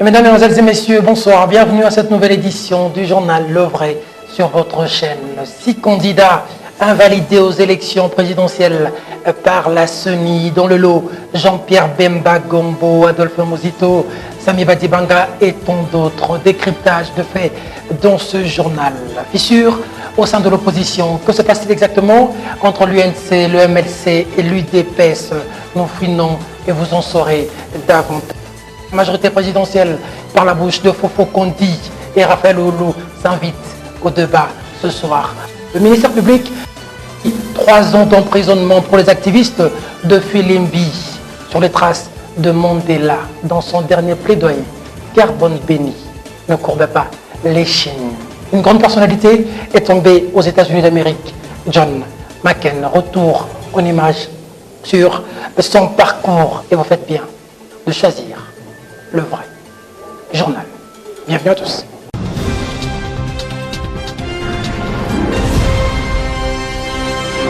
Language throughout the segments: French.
Mesdames, Mesdemoiselles et Messieurs, bonsoir. Bienvenue à cette nouvelle édition du journal Le Vrai sur votre chaîne. 6 candidats invalidés aux élections présidentielles par la CENI. Dans le lot, Jean-Pierre Bemba Gombo, Adolphe Muzito, Sami Badibanga et tant d'autres. Décryptage de faits dans ce journal. Fissure au sein de l'opposition. Que se passe-t-il exactement entre l'UNC, le MLC et l'UDPS? Nous fouinons et vous en saurez davantage. La majorité présidentielle par la bouche de Fofo Kondi et Raphaël Oulou s'invite au débat ce soir. Le ministère public, 3 ans d'emprisonnement pour les activistes de Filimbi sur les traces de Mandela dans son dernier plaidoyer. Carbone béni ne courbait pas l'échine. Une grande personnalité est tombée aux États-Unis d'Amérique. John McCain, retour en image sur son parcours. Et vous faites bien de choisir Le Vrai journal. Bienvenue à tous.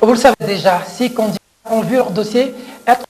Vous le savez déjà, 6 candidats ont vu leur dossier être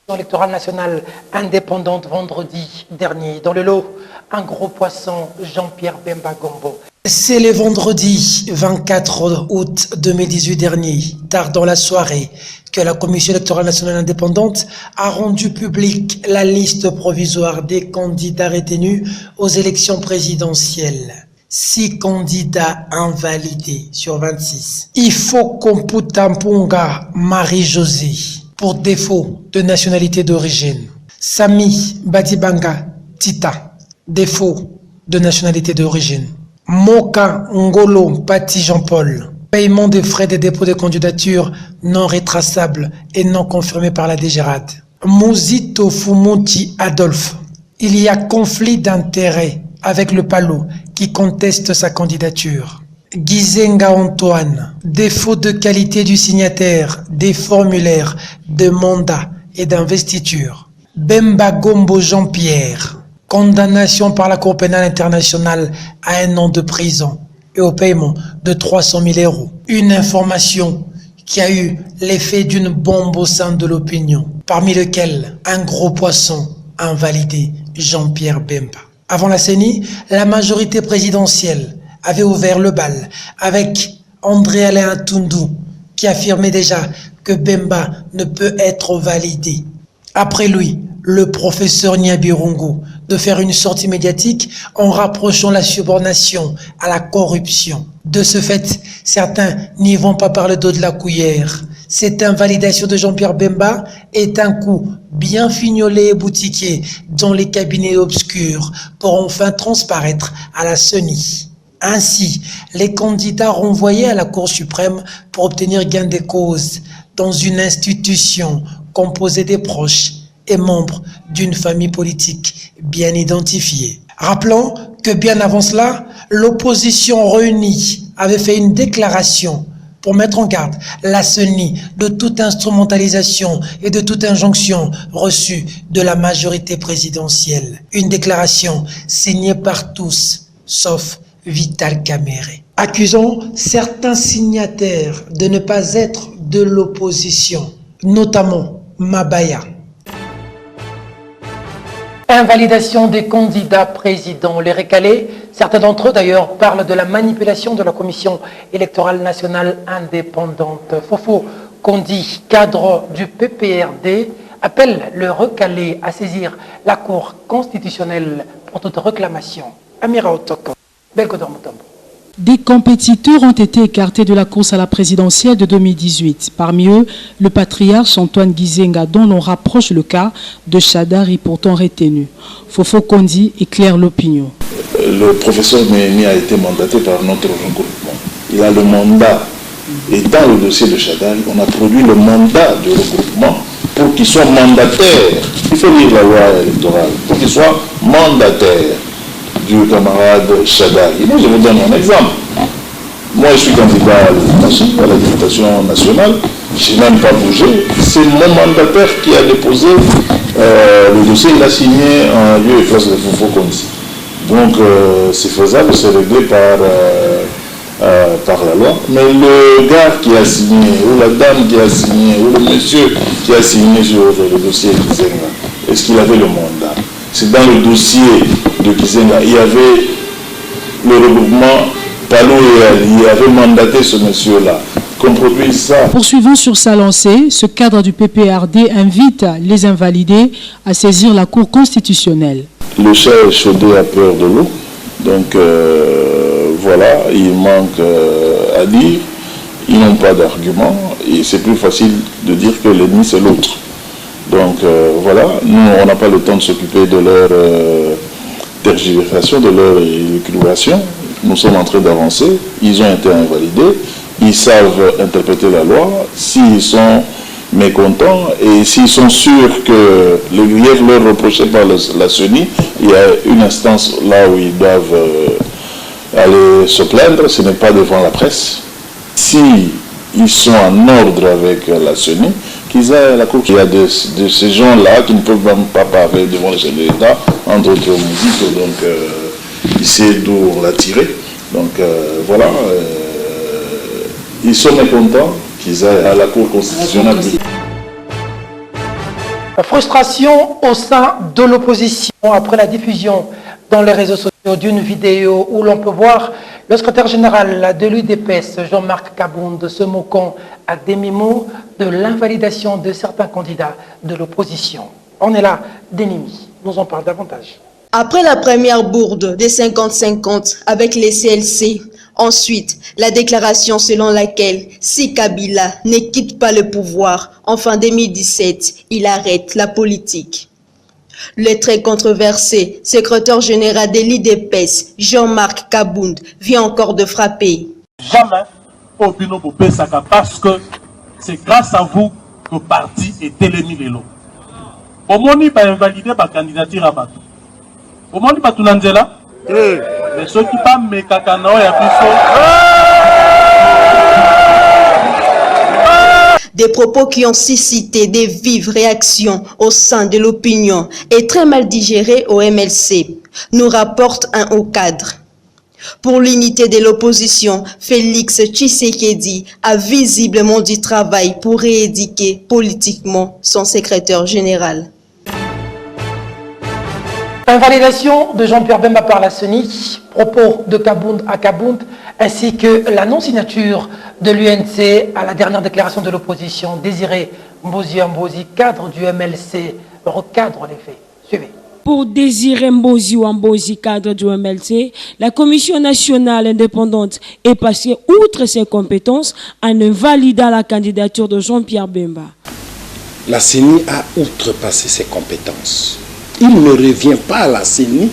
dans l'électorale nationale indépendante vendredi dernier. Dans le lot, un gros poisson, Jean-Pierre Bemba Gombo. C'est le vendredi 24 août 2018 dernier, tard dans la soirée, que la Commission électorale nationale indépendante a rendu publique la liste provisoire des candidats retenus aux élections présidentielles. 6 candidats invalidés sur 26. Ifoko Mputampunga Marie-Josée, pour défaut de nationalité d'origine. Sami Badibanga Tita, défaut de nationalité d'origine. Moka Ngolo Pati Jean-Paul, paiement des frais de dépôt de candidature non rétraçables et non confirmés par la DGRAD. Muzito Fumuti Adolphe, il y a conflit d'intérêts avec le PALO qui conteste sa candidature. Gizenga Antoine, défaut de qualité du signataire des formulaires de mandat et d'investiture. Bemba Gombo Jean-Pierre, condamnation par la Cour pénale internationale à 1 an de prison et au paiement de 300 000 €. Une information qui a eu l'effet d'une bombe au sein de l'opinion, parmi lesquels un gros poisson invalidé, Jean-Pierre Bemba. Avant la CENI, la majorité présidentielle avait ouvert le bal avec André Alain Toundou qui affirmait déjà que Bemba ne peut être validé. Après lui, le professeur Nyabirungu de faire une sortie médiatique en rapprochant la subordination à la corruption. De ce fait, certains n'y vont pas par le dos de la cuillère. Cette invalidation de Jean-Pierre Bemba est un coup bien fignolé et boutiquier dans les cabinets obscurs pour enfin transparaître à la CENI. Ainsi, les candidats renvoyés à la Cour suprême pour obtenir gain de cause dans une institution composée des proches et membres d'une famille politique bien identifiée. Rappelons que bien avant cela, l'opposition réunie avait fait une déclaration pour mettre en garde la CENI de toute instrumentalisation et de toute injonction reçue de la majorité présidentielle. Une déclaration signée par tous, sauf Vital Kamerhe, accusant certains signataires de ne pas être de l'opposition, notamment Mabaya. Invalidation des candidats présidents. Les recalés, certains d'entre eux d'ailleurs parlent de la manipulation de la Commission électorale nationale indépendante. Fofo Kondi, cadre du PPRD, appelle le recalé à saisir la Cour constitutionnelle pour toute réclamation. Amira Otoko, Belgodor Mutombo. Des compétiteurs ont été écartés de la course à la présidentielle de 2018. Parmi eux, le patriarche Antoine Gizenga, dont l'on rapproche le cas de Chadari, pourtant retenu. Fofo Kondi éclaire l'opinion. Le professeur Néhémie a été mandaté par notre regroupement. Il a le mandat. Et dans le dossier de Chadari, on a produit le mandat du regroupement pour qu'il soit mandataire. Il faut lire la loi électorale. Pour qu'il soit mandataire du camarade Chadari. Moi, je vous donne un exemple. Moi, je suis candidat à la députation nationale. Je n'ai même pas bougé. C'est mon mandataire qui a déposé le dossier. Il a signé en lieu et place de Fofo Kondi. Donc, c'est faisable, c'est réglé par la loi. Mais le gars qui a signé, ou la dame qui a signé, ou le monsieur qui a signé sur le dossier Gizenga, est-ce qu'il avait le mandat? C'est dans le dossier de Gizenga. Il y avait le regroupement Palou et il avait mandaté ce monsieur-là. Qu'on produise ça. Poursuivant sur sa lancée, ce cadre du PPRD invite les invalidés à saisir la Cour constitutionnelle. Le chat échaudé a peur de l'eau. Donc voilà, il manque à dire. Ils n'ont pas d'argument et c'est plus facile de dire que l'ennemi c'est l'autre. Donc voilà, nous on n'a pas le temps de s'occuper de leur tergiversation, de leur élucubation. Nous sommes en train d'avancer, ils ont été invalidés, ils savent interpréter la loi. S'ils sont mécontents et s'ils sont sûrs que le grief leur reproché par la CENI, il y a une instance là où ils doivent aller se plaindre, ce n'est pas devant la presse. Si ils sont en ordre avec la CENI, qu'ils aient la Cour. Il y a de ces gens-là qui ne peuvent même pas parler devant le chef de l'État, entre autres musiques, donc il sait d'où on l'a tiré. Donc voilà, ils sont mécontents qu'ils aillent à la Cour constitutionnelle. La frustration au sein de l'opposition après la diffusion dans les réseaux sociaux d'une vidéo où l'on peut voir le secrétaire général de l'UDPS, Jean-Marc Kabound, se moquant à demi-mot de l'invalidation de certains candidats de l'opposition. On est là, Denimi nous en parle davantage. Après la première bourde des 50-50 avec les CLC, ensuite la déclaration selon laquelle si Kabila ne quitte pas le pouvoir en fin 2017, il arrête la politique. Le très controversé secrétaire général de l'IDPS, Jean-Marc Kabound, vient encore de frapper. Jamais au Bino Popesaka parce que c'est grâce à vous que le parti est élimé les lots. Au moment où il va invalider la candidature à Batou. Au moment où il va tout là, mais ceux qui parlent de Kakano et Des propos qui ont suscité des vives réactions au sein de l'opinion et très mal digérés au MLC, nous rapporte un haut cadre. Pour l'unité de l'opposition, Félix Tshisekedi a visiblement du travail pour rééduquer politiquement son secrétaire général. Invalidation de Jean-Pierre Bemba par la CENI, propos de Kabound à Kabound, ainsi que la non-signature de l'UNC à la dernière déclaration de l'opposition. Désiré Mbozi, cadre du MLC, recadre les faits. Suivez. Pour Désiré Mbozi, cadre du MLC, la Commission nationale indépendante est passée outre ses compétences en invalidant la candidature de Jean-Pierre Bemba. La CENI a outrepassé ses compétences. Il ne revient pas à la CENI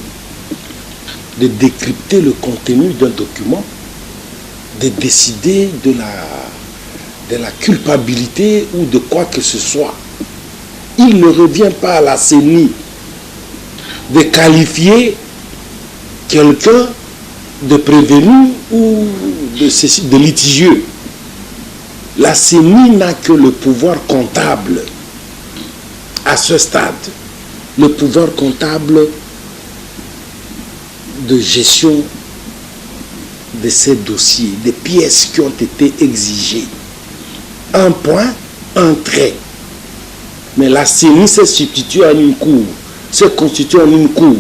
de décrypter le contenu d'un document, de décider de la culpabilité ou de quoi que ce soit. Il ne revient pas à la CENI de qualifier quelqu'un de prévenu ou de litigieux. La CENI n'a que le pouvoir comptable à ce stade. Le pouvoir comptable de gestion de ces dossiers, des pièces qui ont été exigées. Un point, un trait. Mais la CENI s'est substituée à une cour, s'est constituée en une cour.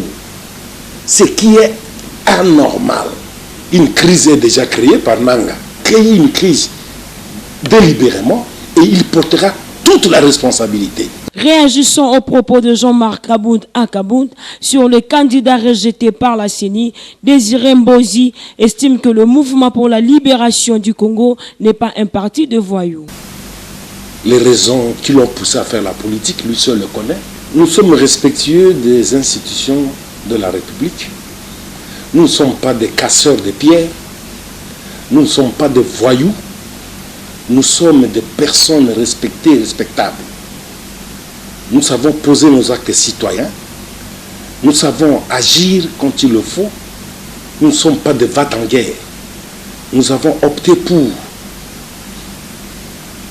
Ce qui est anormal. Une crise est déjà créée par Nanga. Créer une crise délibérément et il portera toute la responsabilité. Réagissons aux propos de Jean-Marc Kabound à Kabound sur le candidat rejeté par la CENI. Désiré Mbozi estime que le mouvement pour la libération du Congo n'est pas un parti de voyous. Les raisons qui l'ont poussé à faire la politique, lui seul le connaît. Nous sommes respectueux des institutions de la République. Nous ne sommes pas des casseurs de pierres. Nous ne sommes pas des voyous. Nous sommes des personnes respectées et respectables. Nous savons poser nos actes citoyens. Nous savons agir quand il le faut. Nous ne sommes pas des va-t-en-guerre. Nous avons opté pour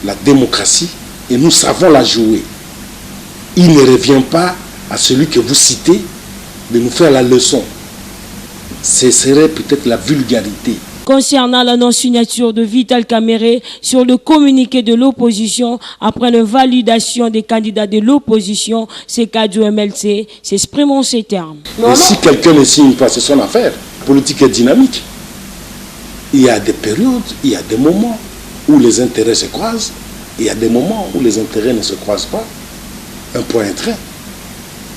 la démocratie et nous savons la jouer. Il ne revient pas à celui que vous citez de nous faire la leçon. Ce serait peut-être la vulgarité. Concernant la non-signature de Vital Kamerhe sur le communiqué de l'opposition, après la validation des candidats de l'opposition, ces cadres du MLC s'expriment en ces termes. Et si quelqu'un ne signe pas, c'est son affaire. La politique est dynamique. Il y a des périodes, il y a des moments où les intérêts se croisent, il y a des moments où les intérêts ne se croisent pas. Un point, un trait.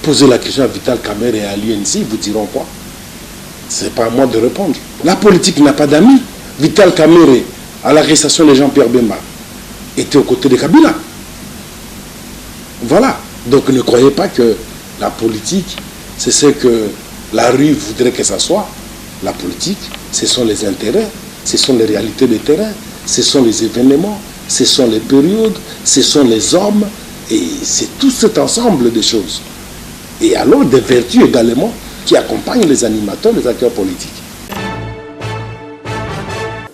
Posez la question à Vital Kamerhe et à l'UNC, vous diront quoi? Ce n'est pas à moi de répondre. La politique n'a pas d'amis. Vital Kamerhe, à l'arrestation de Jean-Pierre Bemba, était aux côtés de Kabila. Voilà. Donc ne croyez pas que la politique, c'est ce que la rue voudrait que ça soit. La politique, ce sont les intérêts, ce sont les réalités de terrain, ce sont les événements, ce sont les périodes, ce sont les hommes, et c'est tout cet ensemble de choses. Et alors des vertus également qui accompagnent les animateurs, les acteurs politiques.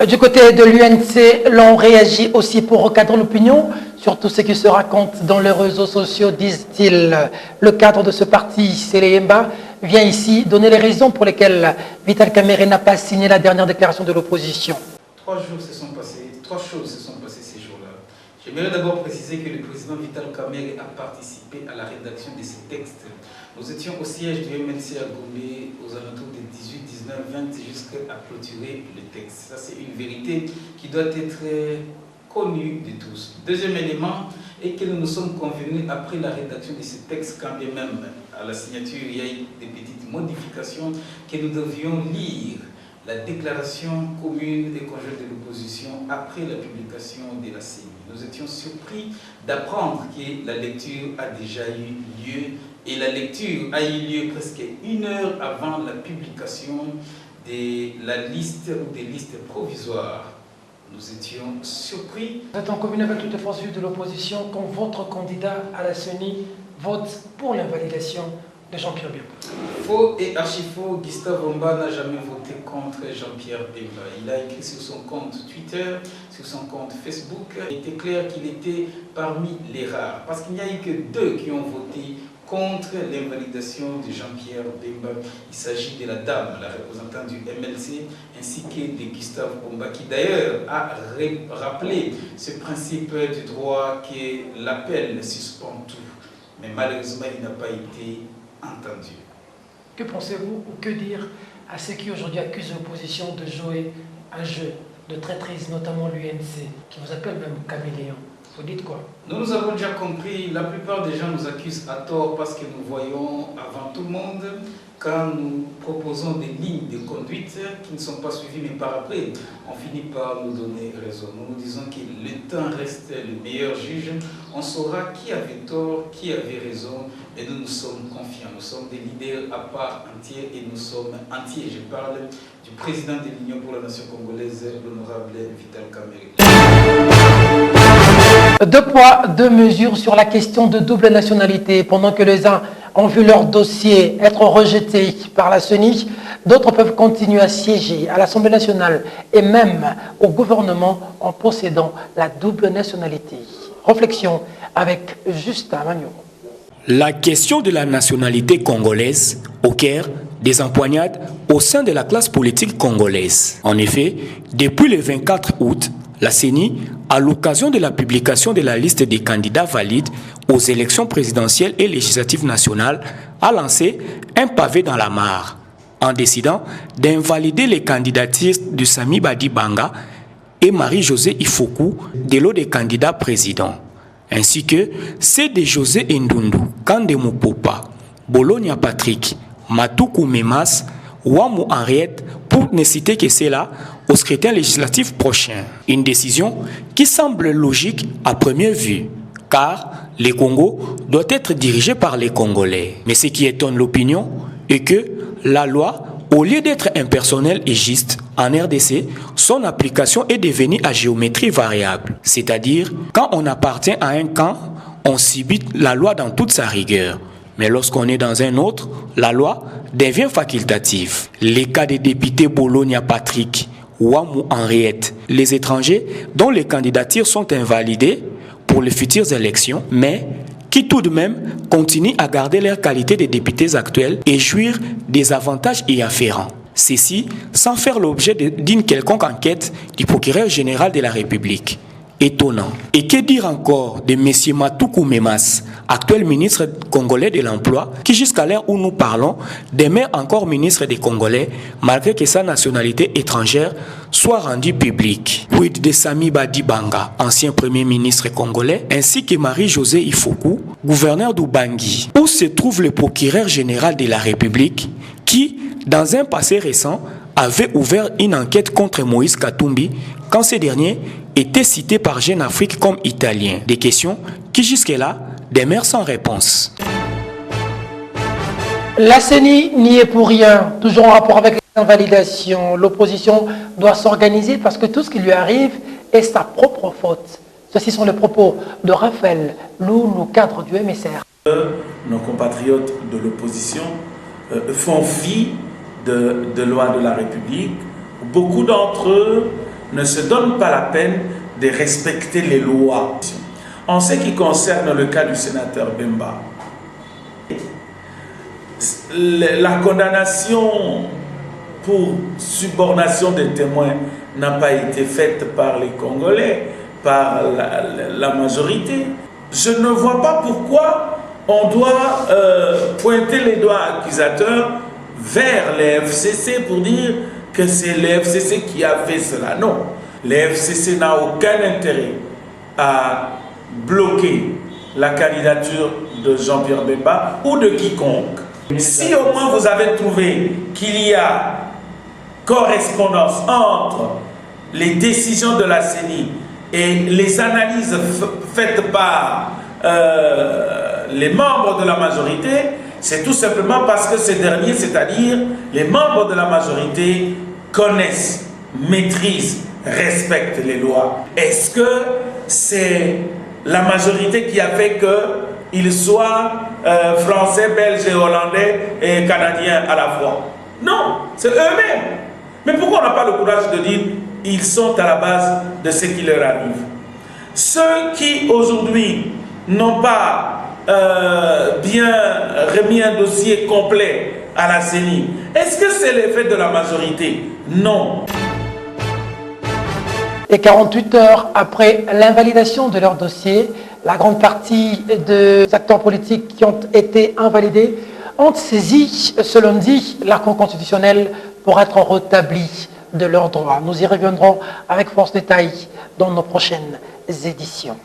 Du côté de l'UNC, l'on réagit aussi pour recadrer l'opinion sur tout ce qui se raconte dans les réseaux sociaux, disent-ils. Le cadre de ce parti, Sele Yemba, vient ici donner les raisons pour lesquelles Vital Kamerhe n'a pas signé la dernière déclaration de l'opposition. 3 choses se sont passées ces jours-là. J'aimerais d'abord préciser que le président Vital Kamerhe a participé à la rédaction de ces textes. Nous étions au siège du MLC à Gombe aux alentours de 18, 19, 20 jusqu'à clôturer le texte. Ça, c'est une vérité qui doit être connue de tous. Deuxième élément est que nous nous sommes convenus après la rédaction de ces textes, quand bien même à la signature il y a eu des petites modifications, que nous devions lire la déclaration commune et conjointe de l'opposition après la publication de la CENI. Nous étions surpris d'apprendre que la lecture a déjà eu lieu, et la lecture a eu lieu presque 1 heure avant la publication de la liste ou des listes provisoires. Nous étions surpris. Vous êtes en commune avec toutes les forces vives de l'opposition quand votre candidat à la CENI vote pour l'invalidation de Jean-Pierre Bemba. Faux et archi-faux, Gustave Mbah n'a jamais voté contre Jean-Pierre Bemba. Il a écrit sur son compte Twitter, sur son compte Facebook. Il était clair qu'il était parmi les rares, parce qu'il n'y a eu que 2 qui ont voté contre l'invalidation de Jean-Pierre Bemba. Il s'agit de la dame, la représentante du MLC, ainsi que de Gustave Mbah, qui d'ailleurs a rappelé ce principe du droit que l'appel suspend tout. Mais malheureusement, il n'a pas été entendu. Que pensez-vous ou que dire à ceux qui aujourd'hui accusent l'opposition de jouer un jeu de traîtrise, notamment l'UNC, qui vous appelle même caméléon? Vous dites quoi? Nous avons déjà compris, la plupart des gens nous accusent à tort parce que nous voyons avant tout le monde, quand nous proposons des lignes de conduite qui ne sont pas suivies, mais par après, on finit par nous donner raison. Nous disons que le temps reste le meilleur juge. On saura qui avait tort, qui avait raison, et nous nous sommes confiants. Nous sommes des leaders à part entière et nous sommes entiers. Je parle du président de l'Union pour la nation congolaise, l'honorable Vital Kamerhe. 2 poids, 2 mesures sur la question de double nationalité. Pendant que les uns ont vu leur dossier être rejeté par la CENI, d'autres peuvent continuer à siéger à l'Assemblée nationale et même au gouvernement en possédant la double nationalité. Réflexion avec Justin Magno. La question de la nationalité congolaise au cœur des empoignades au sein de la classe politique congolaise. En effet, depuis le 24 août, la CENI, à l'occasion de la publication de la liste des candidats valides aux élections présidentielles et législatives nationales, a lancé un pavé dans la mare en décidant d'invalider les candidatures de Sami Badi Banga et Marie-Josée Ifoku de lot des candidats présidents, ainsi que ceux de José Ndundu, Kandemu Popa, Bologna Patrick, Matuku Memas, Ouamu Henriette, pour ne citer que ceux-là, au scrutin législatif prochain. Une décision qui semble logique à première vue, car le Congo doit être dirigé par les Congolais. Mais ce qui étonne l'opinion est que la loi, au lieu d'être impersonnelle et juste en RDC, son application est devenue à géométrie variable. C'est-à-dire, quand on appartient à un camp, on subit la loi dans toute sa rigueur. Mais lorsqu'on est dans un autre, la loi devient facultative. Les cas des députés Bologna Patrick, Ouamu Henriette, les étrangers dont les candidatures sont invalidées pour les futures élections, mais qui tout de même continuent à garder leur qualité de députés actuels et jouir des avantages y afférents. Ceci sans faire l'objet d'une quelconque enquête du procureur général de la République. Étonnant. Et que dire encore de M. Matoukou Memas, actuel ministre congolais de l'Emploi, qui jusqu'à l'heure où nous parlons demeure encore ministre des Congolais, malgré que sa nationalité étrangère soit rendue publique. Quid de Sami Badibanga, ancien premier ministre congolais, ainsi que Marie-Josée Ifoku, gouverneur d'Ubangi. Où se trouve le procureur général de la République, qui, dans un passé récent, avait ouvert une enquête contre Moïse Katumbi quand ce dernier était cité par Jeune Afrique comme italien. Des questions qui jusque-là demeurent sans réponse. La CENI n'y est pour rien, toujours en rapport avec les invalidations. L'opposition doit s'organiser parce que tout ce qui lui arrive est sa propre faute. Ceci sont les propos de Raphaël Loulou, cadre du MSR. Nos compatriotes de l'opposition font fi de lois de la République. Beaucoup d'entre eux ne se donnent pas la peine de respecter les lois. En ce qui concerne le cas du sénateur Bemba, la condamnation pour subornation des témoins n'a pas été faite par les Congolais, par la majorité. Je ne vois pas pourquoi on doit pointer les doigts accusateurs vers les FCC pour dire que c'est le FCC qui a fait cela. Non, le FCC n'a aucun intérêt à bloquer la candidature de Jean-Pierre Bemba ou de quiconque. Si au moins vous avez trouvé qu'il y a correspondance entre les décisions de la CENI et les analyses faites par les membres de la majorité, c'est tout simplement parce que ces derniers, c'est-à-dire les membres de la majorité, connaissent, maîtrisent, respectent les lois. Est-ce que c'est la majorité qui a fait qu'ils soient français, belges, hollandais et canadiens à la fois? Non, c'est eux-mêmes. Mais pourquoi on n'a pas le courage de dire ils sont à la base de ce qui leur arrive? Ceux qui aujourd'hui n'ont pas bien remis un dossier complet à la CENI, est-ce que c'est l'effet de la majorité? Non. Et 48 heures après l'invalidation de leur dossier, la grande partie des acteurs politiques qui ont été invalidés ont saisi ce lundi la Cour constitutionnelle pour être rétablis de leurs droits. Nous y reviendrons avec force détail dans nos prochaines éditions.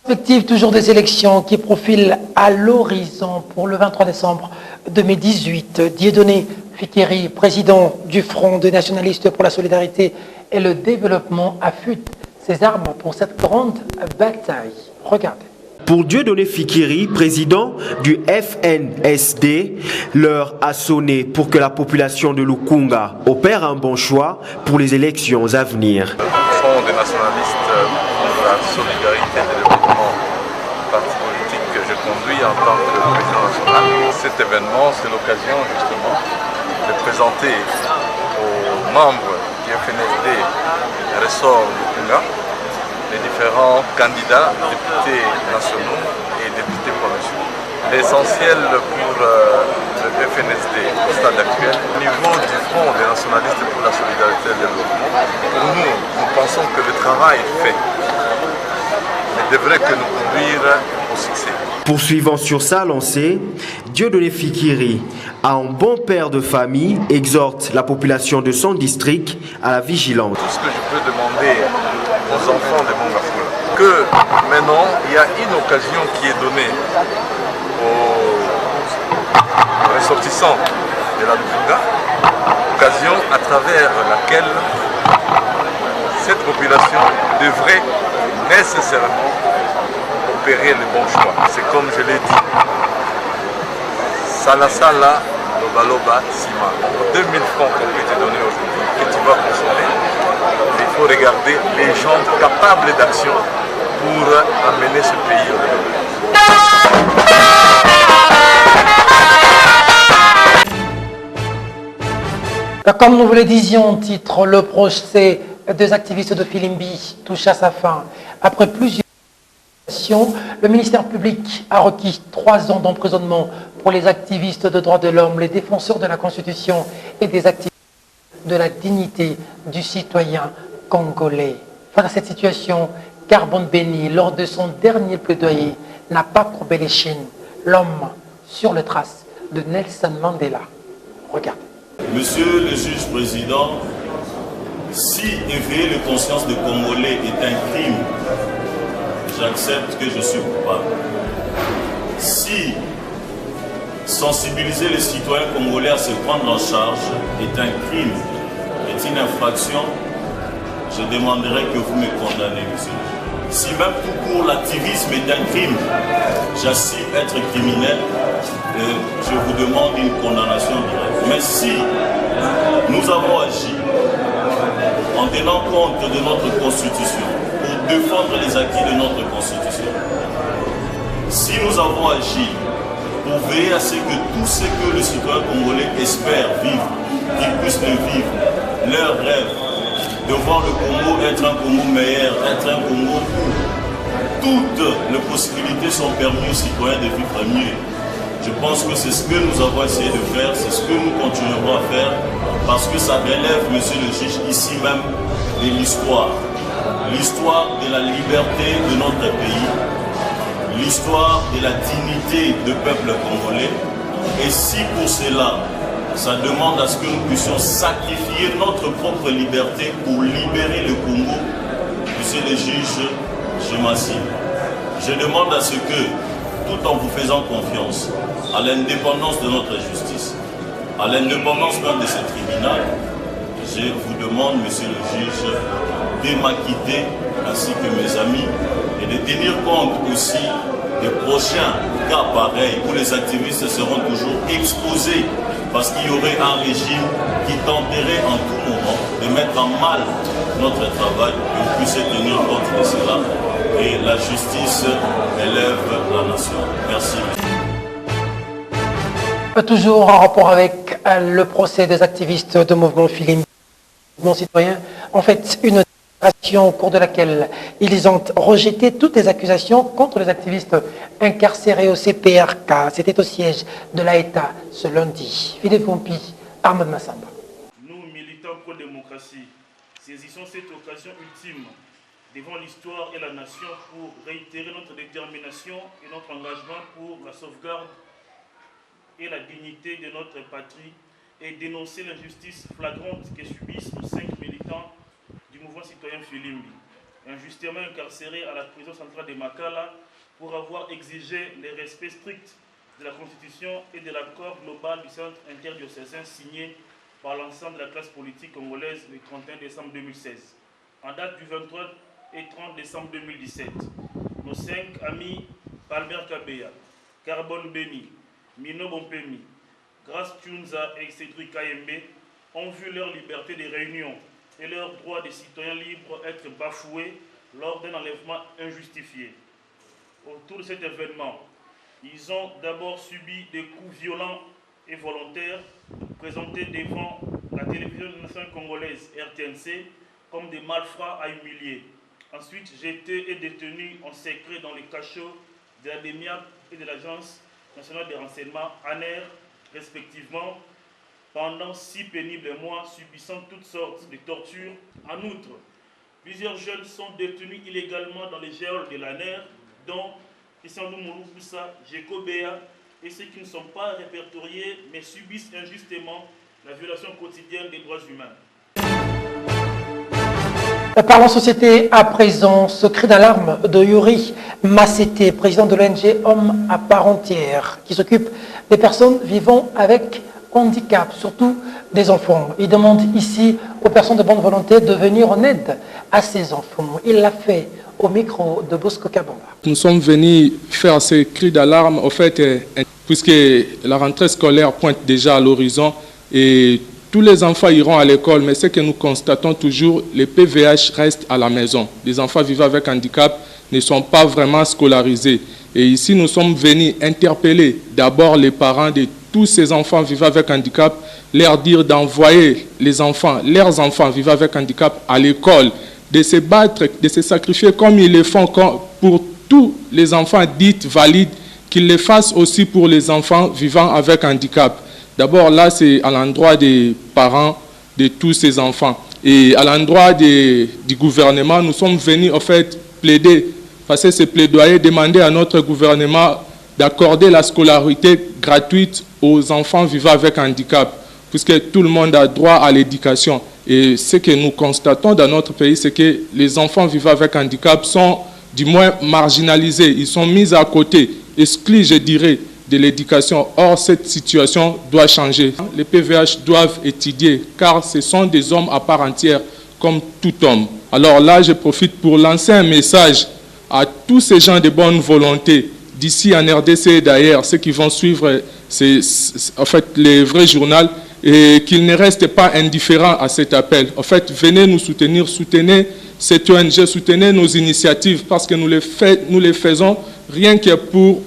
Perspective toujours des élections qui profilent à l'horizon pour le 23 décembre 2018. Dieudonné Fikiri, président du Front des nationalistes pour la solidarité et le développement, affûte ses armes pour cette grande bataille. Regardez. Pour Dieudonné Fikiri, président du FNSD, l'heure a sonné pour que la population de Lukunga opère un bon choix pour les élections à venir. Le Front des nationalistes pour la solidarité et le développement, parti politique que je conduis en tant que président national. Cet événement, c'est l'occasion justement de présenter aux membres du FNSD ressort Lukunga les différents candidats, députés nationaux et députés provinciaux. L'essentiel pour le FNSD au stade actuel, au niveau du Front des nationalistes pour la solidarité et le développement, pour nous, nous pensons que le travail fait ne devrait que nous conduire au succès. Poursuivant sur sa lancée, Dieudonné Fikiri, un bon père de famille, exhorte la population de son district à la vigilance. Tout ce que je peux demander aux enfants de Mongafula, que maintenant il y a une occasion qui est donnée aux ressortissants de la Lukunga, occasion à travers laquelle cette population devrait nécessairement opérer le bon choix. C'est comme je l'ai dit, Sala Sala, Loba Loba, Sima. 2000 francs qu'on peut te donner aujourd'hui, que tu vas consommer, il faut regarder les gens capables d'action pour amener ce pays au développement. Comme nous vous le disions, titre, le procès des activistes de Filimbi touche à sa fin. Après plusieurs Le ministère public a requis 3 ans d'emprisonnement pour les activistes de droits de l'homme, les défenseurs de la Constitution et des activistes de la dignité du citoyen congolais. Face à cette situation, Carbone Béni, lors de son dernier plaidoyer, n'a pas courbé les chines. L'homme sur les traces de Nelson Mandela. Regardez. Monsieur le juge président, si éveiller les consciences des Congolais est un crime, j'accepte que je suis coupable. Si sensibiliser les citoyens congolais à se prendre en charge est un crime, est une infraction, je demanderai que vous me condamnez, monsieur. Si même tout court l'activisme est un crime, j'assume être criminel, je vous demande une condamnation directe. Mais si nous avons agi en tenant compte de notre Constitution, pour défendre les acquis de notre Constitution, si nous avons agi pour veiller à ce que tout ce que le citoyen congolais espère vivre, qu'ils puissent le vivre, leur rêve, de voir le Congo être un Congo meilleur, être un Congo où toutes les possibilités sont permises aux citoyens de vivre mieux. Je pense que c'est ce que nous avons essayé de faire, c'est ce que nous continuerons à faire, parce que ça relève, monsieur le juge, ici même, de l'histoire. L'histoire de la liberté de notre pays, l'histoire de la dignité du peuple congolais. Et si pour cela, ça demande à ce que nous puissions sacrifier notre propre liberté pour libérer le Congo, monsieur le juge, je m'assieds. Je demande à ce que, tout en vous faisant confiance à l'indépendance de notre justice, à l'indépendance même de ce tribunal, je vous demande, monsieur le juge, de m'acquitter ainsi que mes amis et de tenir compte aussi des prochains cas pareils où les activistes seront toujours exposés parce qu'il y aurait un régime qui tenterait en tout moment de mettre en mal notre travail et vous puissiez tenir compte de cela. Et la justice élève la nation. Merci. Toujours en rapport avec le procès des activistes de mouvement Filimbi, mouvement citoyen, en fait une déclaration au cours de laquelle ils ont rejeté toutes les accusations contre les activistes incarcérés au CPRK. C'était au siège de l'État ce lundi. Philippe Pompi, Ahmed Massamba. Nous, militants pro-démocratie, saisissons cette occasion ultime devant l'histoire et la nation pour réitérer notre détermination et notre engagement pour la sauvegarde et la dignité de notre patrie et dénoncer l'injustice flagrante que subissent nos 5 militants du mouvement citoyen Filimbi, injustement incarcérés à la prison centrale de Makala pour avoir exigé le respect strict de la Constitution et de l'accord global du centre interdiocésain signé par l'ensemble de la classe politique congolaise le 31 décembre 2016. En date du 23 et 30 décembre 2017, nos 5 amis Albert Kabeya, Carbone Béni, Mino Bompemi, Grace Tunza et Cédric Kayembe ont vu leur liberté de réunion et leur droit de citoyens libres être bafoués lors d'un enlèvement injustifié. Autour de cet événement, ils ont d'abord subi des coups violents et volontaires présentés devant la télévision nationale congolaise RTNC comme des malfrats à humilier. Ensuite, jetés et détenus en secret dans les cachots de la DEMIAP et de l'Agence nationale des renseignements, ANER, respectivement, pendant 6 pénibles mois, subissant toutes sortes de tortures. En outre, plusieurs jeunes sont détenus illégalement dans les geôles de l'ANER, dont Christian Mouroussa, Jeko Béa, et ceux qui ne sont pas répertoriés, mais subissent injustement la violation quotidienne des droits humains. Parlons société à présent, ce cri d'alarme de Yuri Massété, président de l'ONG Homme à part entière, qui s'occupe des personnes vivant avec handicap, surtout des enfants. Il demande ici aux personnes de bonne volonté de venir en aide à ces enfants. Il l'a fait au micro de Bosco Kabamba. Nous sommes venus faire ce cri d'alarme, au fait, puisque la rentrée scolaire pointe déjà à l'horizon et tous les enfants iront à l'école, mais ce que nous constatons toujours, les PVH restent à la maison. Les enfants vivant avec handicap ne sont pas vraiment scolarisés. Et ici, nous sommes venus interpeller d'abord les parents de tous ces enfants vivant avec handicap, leur dire d'envoyer leurs enfants vivant avec handicap à l'école, de se battre, de se sacrifier comme ils le font pour tous les enfants dits valides, qu'il les fasse aussi pour les enfants vivant avec handicap. D'abord, là, c'est à l'endroit des parents de tous ces enfants. Et à l'endroit du gouvernement, nous sommes venus, en fait, plaider, passer ce plaidoyer, demander à notre gouvernement d'accorder la scolarité gratuite aux enfants vivant avec handicap, puisque tout le monde a droit à l'éducation. Et ce que nous constatons dans notre pays, c'est que les enfants vivant avec handicap sont du moins marginalisés, ils sont mis à côté, exclus, je dirais, de l'éducation. Or, cette situation doit changer. Les PVH doivent étudier, car ce sont des hommes à part entière, comme tout homme. Alors là, je profite pour lancer un message à tous ces gens de bonne volonté, d'ici en RDC et d'ailleurs, ceux qui vont suivre en fait, les vrais journaux, et qu'ils ne restent pas indifférents à cet appel. En fait, venez nous soutenir, soutenez cette ONG, soutenez nos initiatives, parce que nous les faisons rien que pour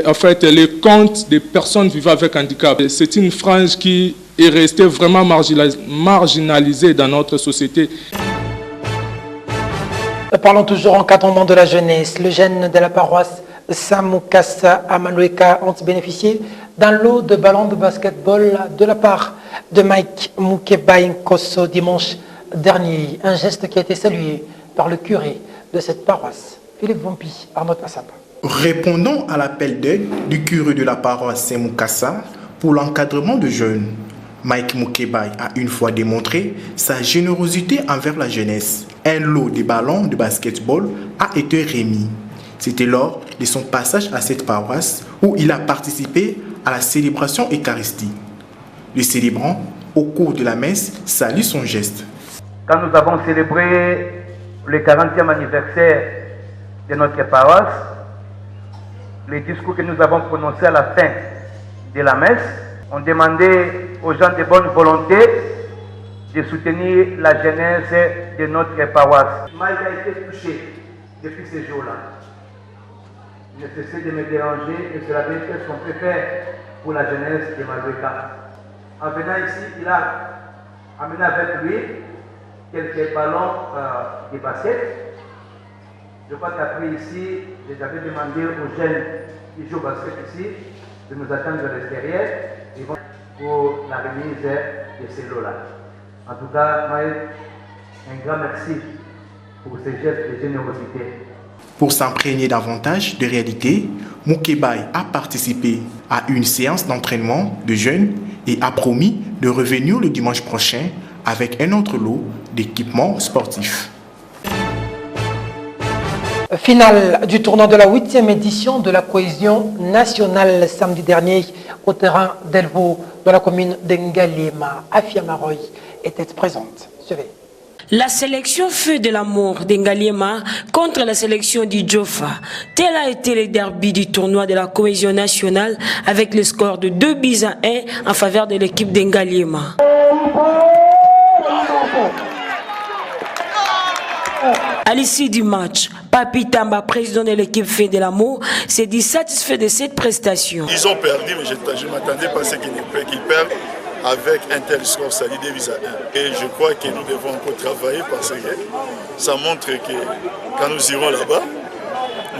en fait, les comptes des personnes vivant avec handicap. C'est une frange qui est restée vraiment marginalisée dans notre société. Parlons toujours encadrement de la jeunesse. Les jeunes de la paroisse Saint-Mukasa à Maloueka ont bénéficié d'un lot de ballons de basketball de la part de Mike Mukebai Nkosso dimanche dernier. Un geste qui a été salué par le curé de cette paroisse, Philippe Vompi, Arnaud Massamba. Répondant à l'appel d'aide du curé de la paroisse Saint-Mukasa pour l'encadrement de jeunes, Mike Mukebai a une fois démontré sa générosité envers la jeunesse. Un lot de ballons de basketball a été remis. C'était lors de son passage à cette paroisse où il a participé à la célébration eucharistique. Le célébrant, au cours de la messe, salue son geste. Quand nous avons célébré le 40e anniversaire de notre paroisse, les discours que nous avons prononcés à la fin de la messe ont demandé aux gens de bonne volonté de soutenir la jeunesse de notre paroisse. Mike a été touché depuis ces jours-là. Il ne cessait de me déranger et cela veut dire son préfet pour la jeunesse de Maloueka. En venant ici, il a amené avec lui quelques ballons de basket. Je crois qu'après ici, j'avais demandé aux jeunes qui jouent au basket ici de nous attendre à l'extérieur pour la remise de ces lots-là. En tout cas, un grand merci pour ces gestes de générosité. Pour s'imprégner davantage de réalité, Mukebai a participé à une séance d'entraînement de jeunes et a promis de revenir le dimanche prochain avec un autre lot d'équipements sportifs. Finale du tournoi de la 8e édition de la cohésion nationale samedi dernier au terrain d'Elvaux dans la commune d'Ngalema. Afia Maroy était présente. Suivez. La sélection Feu de l'amour d'Ngalema contre la sélection du Jofa. Tel a été le derby du tournoi de la cohésion nationale avec le score de 2-1 en faveur de l'équipe d'Ngalema. À l'issue du match, Papi Tamba, président de l'équipe Feu de l'amour, s'est dit satisfait de cette prestation. Ils ont perdu, mais je ne m'attendais pas à ce qu'ils perdent avec un tel score, ça dit 2-1. Et je crois que nous devons encore travailler parce que ça montre que quand nous irons là-bas,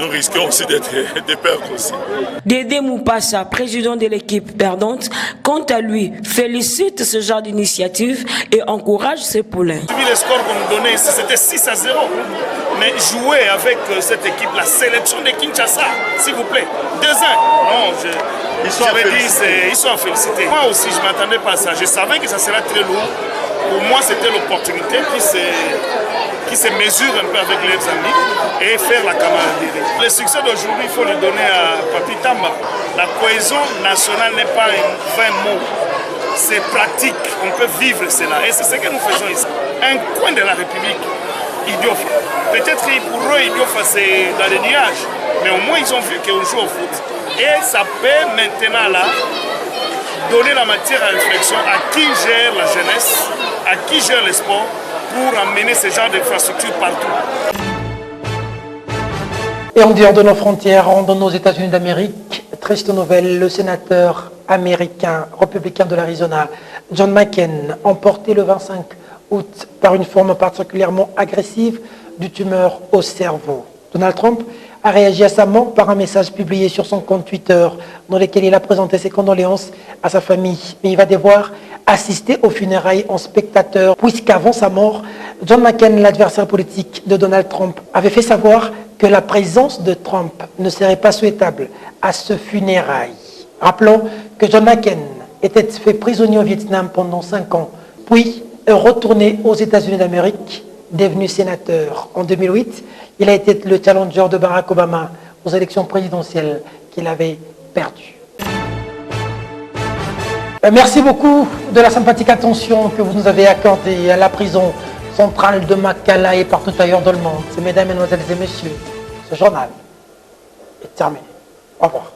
nous risquons aussi de perdre aussi. Dédé Moupassa, président de l'équipe perdante, quant à lui, félicite ce genre d'initiative et encourage ses poulains. Vu les scores qu'on nous donnait, c'était 6-0. Mais jouer avec cette équipe, la sélection de Kinshasa, s'il vous plaît, 2-1. Non, ils sont à féliciter. Moi aussi, je ne m'attendais pas à ça. Je savais que ça serait très lourd. Pour moi, c'était l'opportunité qui se mesure un peu avec les amis et faire la camaraderie. Le succès d'aujourd'hui, il faut le donner à Papi Tamba. La cohésion nationale n'est pas un vain mot. C'est pratique, on peut vivre cela. Et c'est ce que nous faisons ici. Un coin de la République, Idiofa. Peut-être pour eux, Idiofa, c'est dans les nuages. Mais au moins, ils ont vu qu'on joue au foot. Et ça peut maintenant là donner la matière à réflexion à qui gère la jeunesse, à qui gère le sport, pour amener ce genre d'infrastructures partout. Et en dehors de nos frontières, dans nos États-Unis d'Amérique, triste nouvelle, le sénateur américain républicain de l'Arizona, John McCain, emporté le 25 août par une forme particulièrement agressive du tumeur au cerveau. Donald Trump a réagi à sa mort par un message publié sur son compte Twitter dans lequel il a présenté ses condoléances à sa famille. Mais il va devoir assister aux funérailles en spectateur, puisqu'avant sa mort, John McCain, l'adversaire politique de Donald Trump, avait fait savoir que la présence de Trump ne serait pas souhaitable à ce funérailles. Rappelons que John McCain était fait prisonnier au Vietnam pendant 5 ans, puis est retourné aux États-Unis d'Amérique, devenu sénateur. En 2008, il a été le challenger de Barack Obama aux élections présidentielles qu'il avait perdues. Merci beaucoup de la sympathique attention que vous nous avez accordée à la prison centrale de Makala et partout ailleurs dans le monde. Mesdames, Mesdemoiselles et Messieurs, ce journal est terminé. Au revoir.